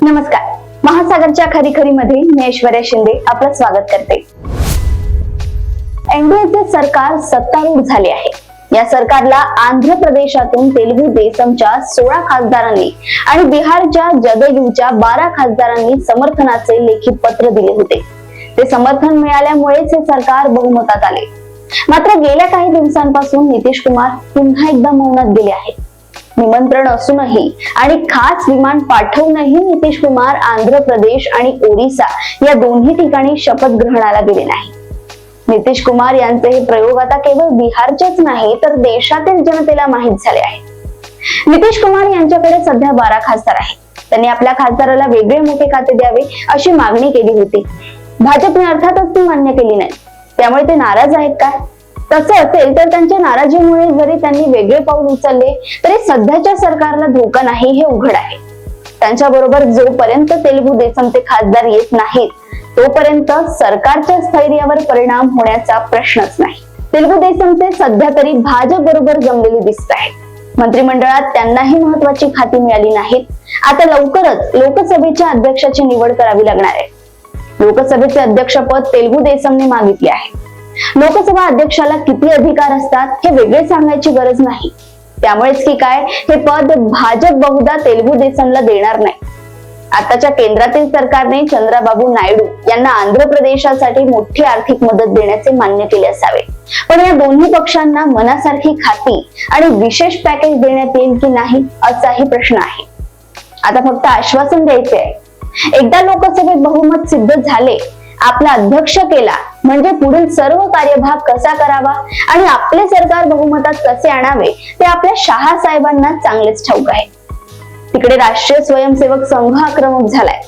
नमस्कार. महासागरच्या खरीखरीमध्ये मी ऐश्वर्या शिंदे आपलं स्वागत करते. एनडीएचे सरकार सत्तारूढ झाले आहे. या सरकारला आंध्र प्रदेशातून तेलुगू देसमच्या 16 खासदारांनी आणि बिहारच्या जदयूच्या 12 खासदारांनी समर्थनाचे लेखी पत्र दिले होते. ते समर्थन मिळाल्यामुळेच हे सरकार बहुमतात आले. मात्र गेल्या काही दिवसांपासून नितीश कुमार पुन्हा एकदा मौनात गेले आहेत. निमंत्रण असूनही आणि खास विमान पाठवूनही नितीश कुमार आंध्र प्रदेश आणि ओरिसा या दोन्ही ठिकाणी शपथ ग्रहणाला गेले नाही. नितीश कुमार यांचे हे प्रयोग आता केवळ बिहारचेच नाही तर देशातील जनतेला माहीत झाले आहे. नितीश कुमार यांच्याकडे सध्या 12 खासदार आहेत. त्यांनी आपल्या खासदाराला वेगळे मोठे खाते द्यावे अशी मागणी केली होती. भाजपने अर्थातच ती मान्य केली नाही. त्यामुळे ते नाराज आहेत का? तसे असेल तर त्यांच्या नाराजीमुळे जरी त्यांनी वेगळे पाऊल उचलले तरी सध्याच्या सरकारला धोका नाही हे उघड आहे. त्यांच्या बरोबर जोपर्यंत तेलुगू देसमचे खासदार येत नाहीत तोपर्यंत सरकारच्या स्थैर्यावर परिणाम होण्याचा प्रश्नच नाही. तेलुगू देसमचे सध्या तरी भाजप बरोबर जमलेले दिसत आहेत. मंत्रिमंडळात त्यांनाही महत्वाची खाती मिळाली नाहीत. आता लवकरच लोकसभेच्या अध्यक्षाची निवड करावी लागणार आहे. लोकसभेचे अध्यक्षपद तेलुगू देसमने मागितले आहे. लोकसभा अध्यक्षाला किती अधिकार असतात हे वेगळे सांगायची गरज नाही. त्यामुळेच की काय हे पद भाजप बहुधा तेलुगू देसमला देणार नाही. आताच्या केंद्रातील सरकारने चंद्राबाबू नायडू यांना आंध्र प्रदेशासाठी मोठी आर्थिक मदत देण्याचे मान्य केले असावे. पण या दोन्ही पक्षांना मनासारखी खाती आणि विशेष पॅकेज देण्यात येईल की नाही असाही प्रश्न आहे. आता फक्त आश्वासन द्यायचे आहे. एकदा लोकसभेत बहुमत सिद्ध झाले, आपला अध्यक्ष केला म्हणजे पुढील सर्व कार्यभाग कसा करावा आणि आपले सरकार बहुमतात कसे आणावे ते आपल्या शहा साहेबांना चांगलेच ठाऊक आहे. तिकडे राष्ट्रीय स्वयंसेवक संघ आक्रमक झालाय.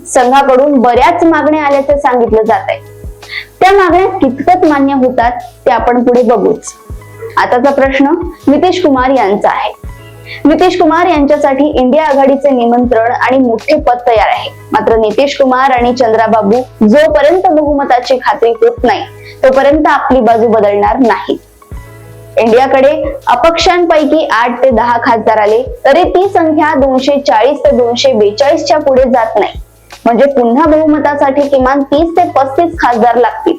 संघाकडून बऱ्याच मागण्या आल्याचे सांगितलं जात आहे. त्या मागण्या कितपत मान्य होतात ते आपण पुढे बघूच. आताचा प्रश्न नितीश कुमार यांचा आहे. नितीश कुमार यांच्यासाठी इंडिया आघाडीचे निमंत्रण आणि मोठे पद तयार आहे. मात्र नितीश कुमार आणि चंद्राबाबू जोपर्यंत बहुमताची खात्री होत नाही तोपर्यंत आपली बाजू बदलणार नाही. इंडियाकडे अपक्षांपैकी 8 ते 10 खासदार आले तरी ती संख्या 240 ते 242च्या पुढे जात नाही. म्हणजे पुन्हा बहुमतासाठी किमान 30 ते 35 खासदार लागतील.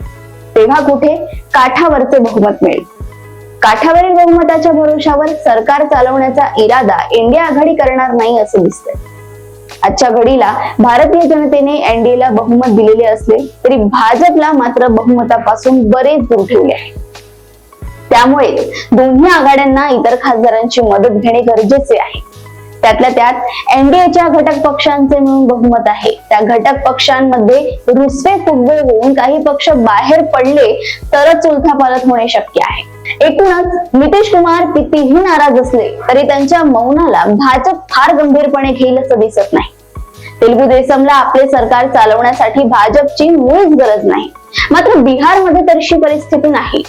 तेव्हा कुठे काठावरचे बहुमत मिळेल. काठावरील बहुमताच्या भरोशावर सरकार चालवण्याचा इरादा इंडिया आघाडी करणार नाही असं दिसतंय. आजच्या घडीला भारतीय जनतेने एनडीएला बहुमत दिलेले असले तरी भाजपला मात्र बहुमतापासून बरेच दूर ठेवले आहे. त्यामुळे दोन्ही आघाड्यांना इतर खासदारांची मदत घेणे गरजेचे आहे. त्यातल्या त्यात एनडीएच्या घटक पक्षांचे मिळून बहुमत आहे. त्या घटक पक्षांमध्ये रुसवे फुगवे होऊन काही पक्ष बाहेर पडले तरच उलथापालथ होणे शक्य आहे. एकूणच नितीश कुमार कितीही नाराज असले तरी त्यांच्या मौनाला भाजप फार गंभीरपणे घेईल असं दिसत नाही. तेलुगू देसमला आपले सरकार चालवण्यासाठी भाजपची मुळीच गरज नाही. मात्र बिहारमध्ये तशी परिस्थिती नाही.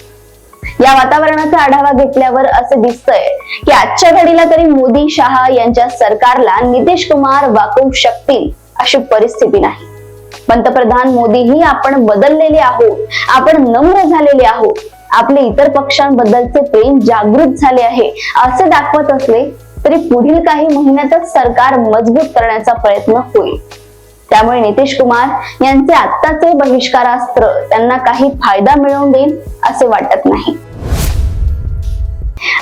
या वातावरणाचा आढावा घेतल्यावर असे दिसतंय की आजच्या घडीला तरी मोदी शहा यांच्या सरकारला नितीश कुमार वाकवू शकतील अशी परिस्थिती नाही. पंतप्रधान मोदीही आपण बदललेले आहोत, आपण नम्र झालेले आहोत, आपले इतर पक्षांबद्दलचे प्रेम जागृत झाले आहे असे दाखवत असले तरी पुढील काही महिन्यातच सरकार मजबूत करण्याचा प्रयत्न होईल. त्यामुळे नितीश कुमार यांचे आत्ताचे बहिष्कारास्त्र त्यांना काही फायदा मिळवून देईल असे वाटत नाही.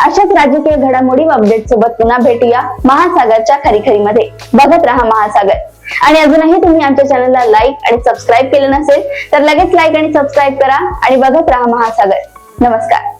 अशाच राजकीय घडामोडी व अपडेट सोबत पुन्हा भेटूया महासागरच्या खरीखरीमध्ये. बघत राहा महासागर. आणि अजूनही तुम्ही आमच्या चॅनलला लाईक आणि सबस्क्राईब केलं नसेल तर लगेच लाईक आणि सबस्क्राईब करा आणि बघत राहा महासागर. नमस्कार.